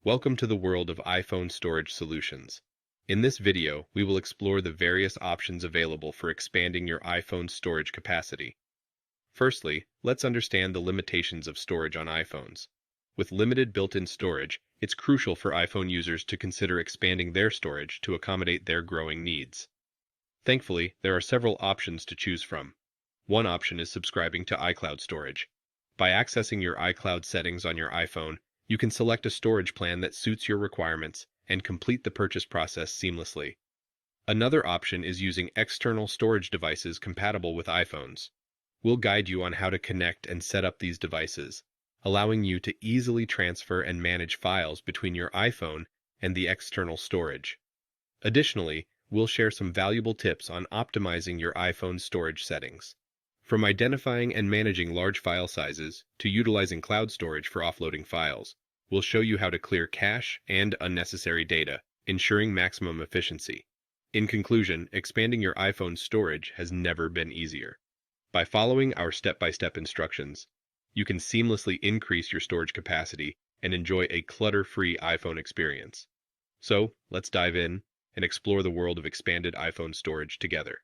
Welcome to the world of iPhone storage solutions. In this video, we will explore the various options available for expanding your iPhone's storage capacity. Firstly, let's understand the limitations of storage on iPhones. With limited built-in storage, it's crucial for iPhone users to consider expanding their storage to accommodate their growing needs. Thankfully, there are several options to choose from. One option is subscribing to iCloud storage. By accessing your iCloud settings on your iPhone, you can select a storage plan that suits your requirements and complete the purchase process seamlessly. Another option is using external storage devices compatible with iPhones. We'll guide you on how to connect and set up these devices, allowing you to easily transfer and manage files between your iPhone and the external storage. Additionally, we'll share some valuable tips on optimizing your iPhone storage settings. From identifying and managing large file sizes to utilizing cloud storage for offloading files, we'll show you how to clear cache and unnecessary data, ensuring maximum efficiency. In conclusion, expanding your iPhone storage has never been easier. By following our step-by-step instructions, you can seamlessly increase your storage capacity and enjoy a clutter-free iPhone experience. So, let's dive in and explore the world of expanded iPhone storage together.